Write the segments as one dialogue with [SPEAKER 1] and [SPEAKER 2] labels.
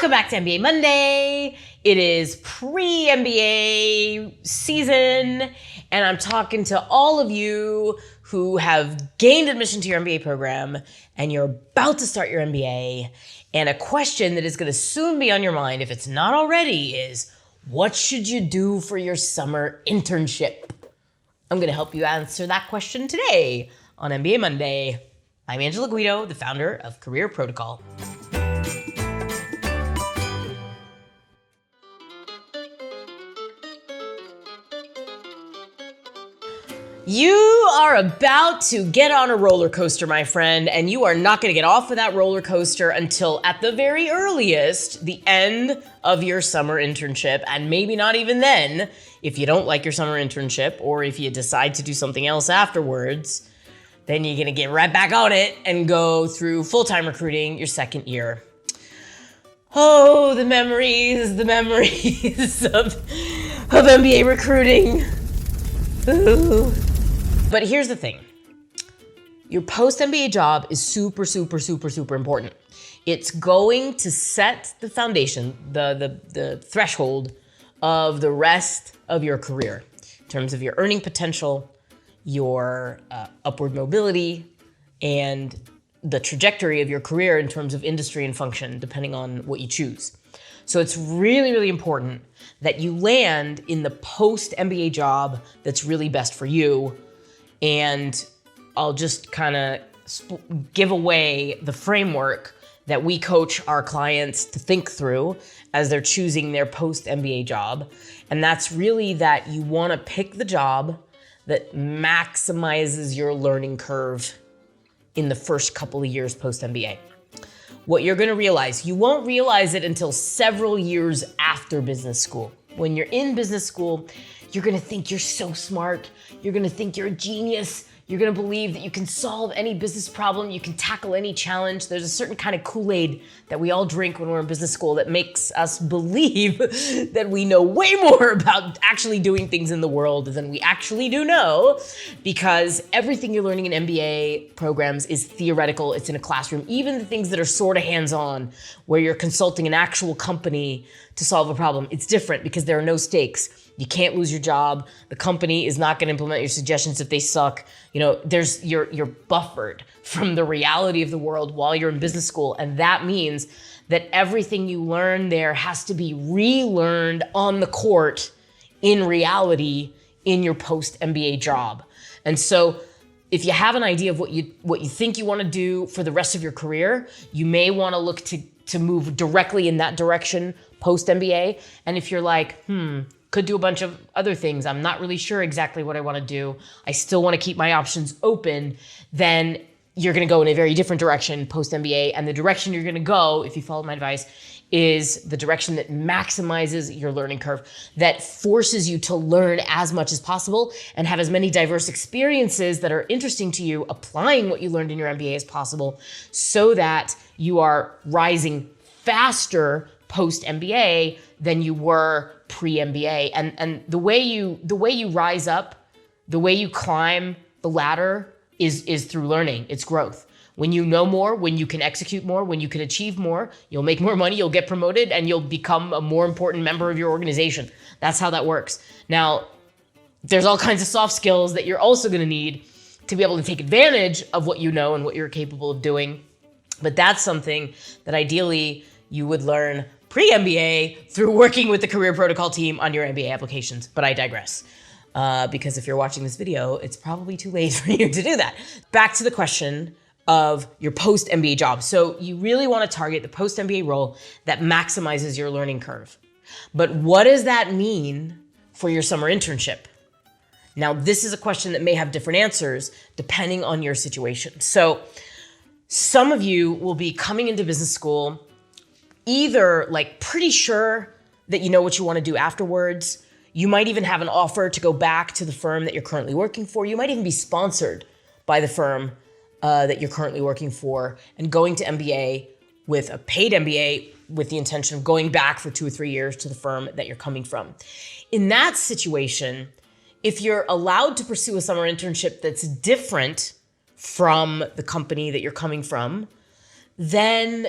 [SPEAKER 1] Welcome back to MBA Monday. It is pre-MBA season, and I'm talking to all of you who have gained admission to your MBA program and you're about to start your MBA. And a question that is going to soon be on your mind, if it's not already, is what should you do for your summer internship? I'm going to help you answer that question today on MBA Monday. I'm Angela Guido, the founder of MBA Protocol. You are about to get on a roller coaster, my friend, and you are not going to get off of that roller coaster until at the very earliest, the end of your summer internship. And maybe not even then, if you don't like your summer internship, or if you decide to do something else afterwards, then you're going to get right back on it and go through full-time recruiting your second year. Oh, the memories of MBA recruiting. Ooh. But here's the thing. Your post-MBA job is super, super, super, super important. It's going to set the foundation, the threshold of the rest of your career in terms of your earning potential, your upward mobility, and the trajectory of your career in terms of industry and function, depending on what you choose. So it's really, really important that you land in the post-MBA job that's really best for you. And I'll just kind of give away the framework that we coach our clients to think through as they're choosing their post-MBA job. And that's really that you want to pick the job that maximizes your learning curve in the first couple of years post-MBA. What you're going to realize, you won't realize it until several years after business school. When you're in business school, you're going to think you're so smart. You're going to think you're a genius. You're going to believe that you can solve any business problem. You can tackle any challenge. There's a certain kind of Kool-Aid that we all drink when we're in business school that makes us believe that we know way more about actually doing things in the world than we actually do know, because everything you're learning in MBA programs is theoretical. It's in a classroom. Even the things that are sort of hands-on, where you're consulting an actual company to solve a problem, it's different because there are no stakes. You can't lose your job. The company is not going to implement your suggestions if they suck. You know, you're buffered from the reality of the world while you're in business school. And that means that everything you learn there has to be relearned on the court in reality in your post-MBA job. And so if you have an idea of what you think you want to do for the rest of your career, you may want to look to move directly in that direction post-MBA. And if you're like, could do a bunch of other things, I'm not really sure exactly what I want to do, I still want to keep my options open, then you're going to go in a very different direction post-MBA. And the direction you're going to go, if you follow my advice, is the direction that maximizes your learning curve, that forces you to learn as much as possible and have as many diverse experiences that are interesting to you, applying what you learned in your MBA as possible, so that you are rising faster post-MBA than you were pre-MBA. And the way you rise up, the way you climb the ladder is through learning. It's growth. When you know more, when you can execute more, when you can achieve more, you'll make more money, you'll get promoted, and you'll become a more important member of your organization. That's how that works. Now, there's all kinds of soft skills that you're also going to need to be able to take advantage of what you know and what you're capable of doing. But that's something that ideally you would learn pre-MBA through working with the MBA Protocol team on your MBA applications. But I digress, because if you're watching this video, it's probably too late for you to do that. Back to the question of your post-MBA job. So you really want to target the post-MBA role that maximizes your learning curve. But what does that mean for your summer internship? Now, this is a question that may have different answers depending on your situation. So some of you will be coming into business school either like pretty sure that you know what you want to do afterwards. You might even have an offer to go back to the firm that you're currently working for. You might even be sponsored by the firm that you're currently working for, and going to MBA with a paid MBA with the intention of going back for 2 or 3 years to the firm that you're coming from. In that situation, if you're allowed to pursue a summer internship that's different from the company that you're coming from, then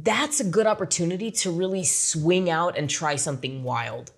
[SPEAKER 1] that's a good opportunity to really swing out and try something wild.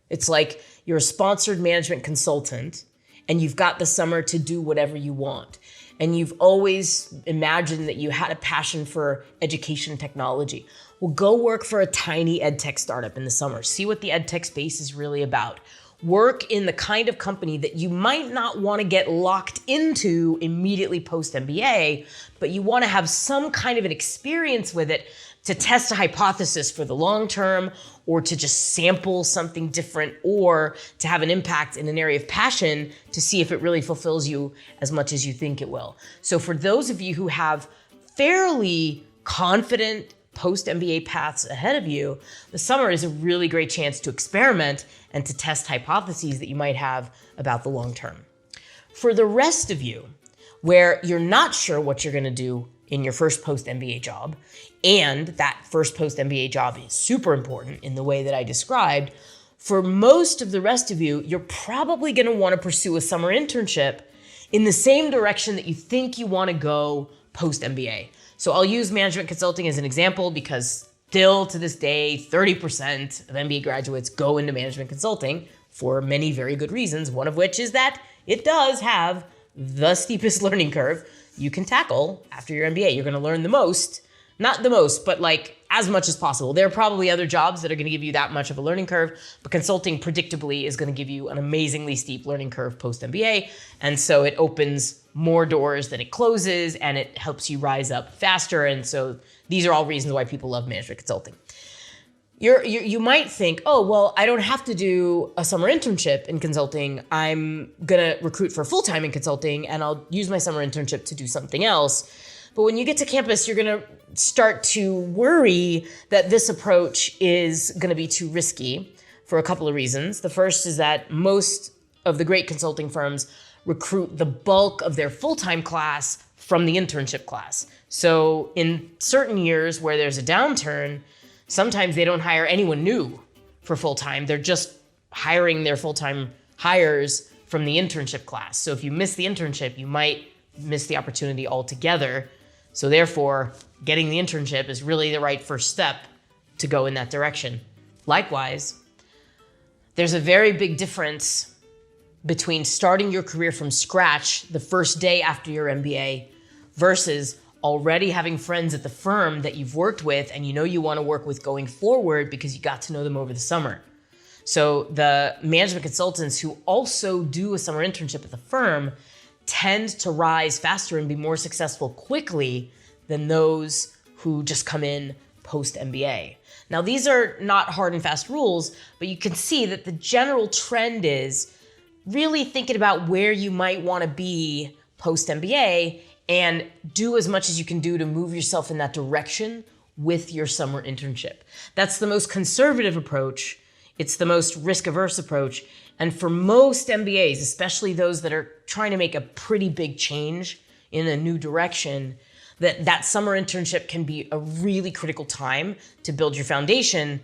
[SPEAKER 1] It's like you're a sponsored management consultant and you've got the summer to do whatever you want. And you've always imagined that you had a passion for education technology. Well, go work for a tiny ed tech startup in the summer. See what the ed tech space is really about. Work in the kind of company that you might not want to get locked into immediately post MBA, but you want to have some kind of an experience with it to test a hypothesis for the long term, or to just sample something different, or to have an impact in an area of passion to see if it really fulfills you as much as you think it will. So for those of you who have fairly confident post-MBA paths ahead of you, the summer is a really great chance to experiment and to test hypotheses that you might have about the long term. For the rest of you, where you're not sure what you're gonna do in your first post-MBA job, and that first post-MBA job is super important in the way that I described, for most of the rest of you, you're probably gonna wanna pursue a summer internship in the same direction that you think you wanna go post-MBA. So I'll use management consulting as an example because still to this day, 30% of MBA graduates go into management consulting for many very good reasons, one of which is that it does have the steepest learning curve you can tackle after your MBA. You're gonna learn the most, not the most, but like as much as possible. There are probably other jobs that are gonna give you that much of a learning curve, but consulting predictably is gonna give you an amazingly steep learning curve post-MBA. And so it opens more doors than it closes, and it helps you rise up faster. And so these are all reasons why people love management consulting. You might think, oh, well, I don't have to do a summer internship in consulting. I'm gonna recruit for full-time in consulting, and I'll use my summer internship to do something else. But when you get to campus, you're gonna start to worry that this approach is gonna be too risky for a couple of reasons. The first is that most of the great consulting firms recruit the bulk of their full-time class from the internship class. So in certain years where there's a downturn, sometimes they don't hire anyone new for full-time. They're just hiring their full-time hires from the internship class. So if you miss the internship, you might miss the opportunity altogether. So therefore, getting the internship is really the right first step to go in that direction. Likewise, there's a very big difference between starting your career from scratch the first day after your MBA versus already having friends at the firm that you've worked with and you know you want to work with going forward because you got to know them over the summer. So the management consultants who also do a summer internship at the firm tend to rise faster and be more successful quickly than those who just come in post-MBA. Now, these are not hard and fast rules, but you can see that the general trend is really thinking about where you might want to be post-MBA and do as much as you can do to move yourself in that direction with your summer internship. That's the most conservative approach. It's the most risk-averse approach. And for most MBAs, especially those that are trying to make a pretty big change in a new direction, that summer internship can be a really critical time to build your foundation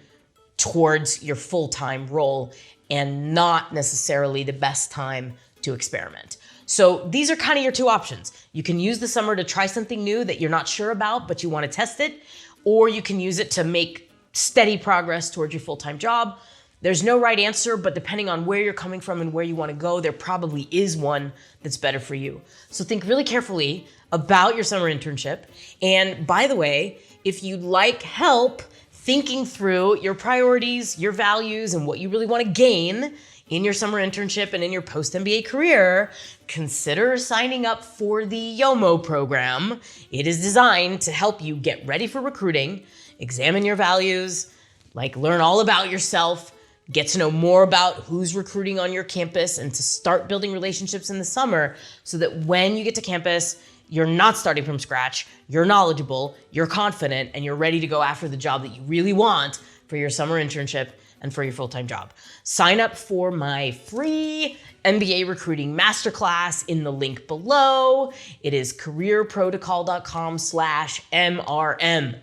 [SPEAKER 1] towards your full-time role and not necessarily the best time to experiment. So these are kind of your two options. You can use the summer to try something new that you're not sure about, but you want to test it, or you can use it to make steady progress towards your full-time job. There's no right answer, but depending on where you're coming from and where you want to go, there probably is one that's better for you. So think really carefully about your summer internship. And by the way, if you'd like help thinking through your priorities, your values, and what you really want to gain in your summer internship and in your post-MBA career, consider signing up for the YOMO program. It is designed to help you get ready for recruiting, examine your values, learn all about yourself, get to know more about who's recruiting on your campus, and to start building relationships in the summer so that when you get to campus, you're not starting from scratch, you're knowledgeable, you're confident, and you're ready to go after the job that you really want for your summer internship and for your full-time job. Sign up for my free MBA recruiting masterclass in the link below. It is careerprotocol.com/MRM.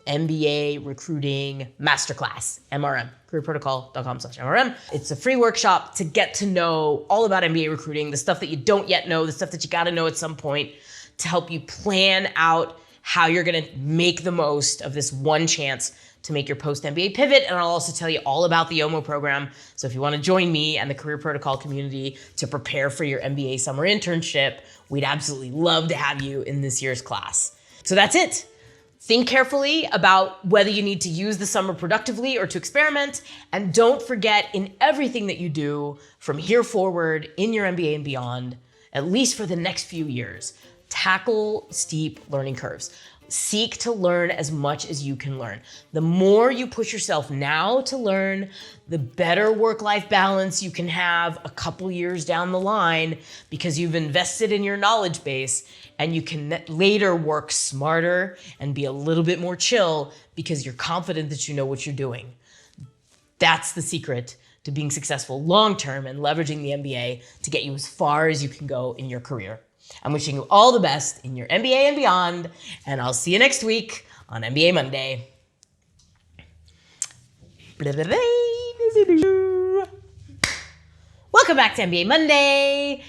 [SPEAKER 1] MBA recruiting masterclass, MRM, careerprotocol.com/MRM. It's a free workshop to get to know all about MBA recruiting, the stuff that you don't yet know, the stuff that you got to know at some point, to help you plan out how you're gonna make the most of this one chance to make your post-MBA pivot. And I'll also tell you all about the OMO program. So if you wanna join me and the Career Protocol community to prepare for your MBA summer internship, we'd absolutely love to have you in this year's class. So that's it. Think carefully about whether you need to use the summer productively or to experiment. And don't forget, in everything that you do from here forward in your MBA and beyond, at least for the next few years, tackle steep learning curves. Seek to learn as much as you can learn. The more you push yourself now to learn, the better work-life balance you can have a couple years down the line, because you've invested in your knowledge base, and you can later work smarter and be a little bit more chill because you're confident that you know what you're doing. That's the secret to being successful long-term and leveraging the MBA to get you as far as you can go in your career. I'm wishing you all the best in your MBA and beyond, and I'll see you next week on MBA Monday. Welcome back to MBA Monday.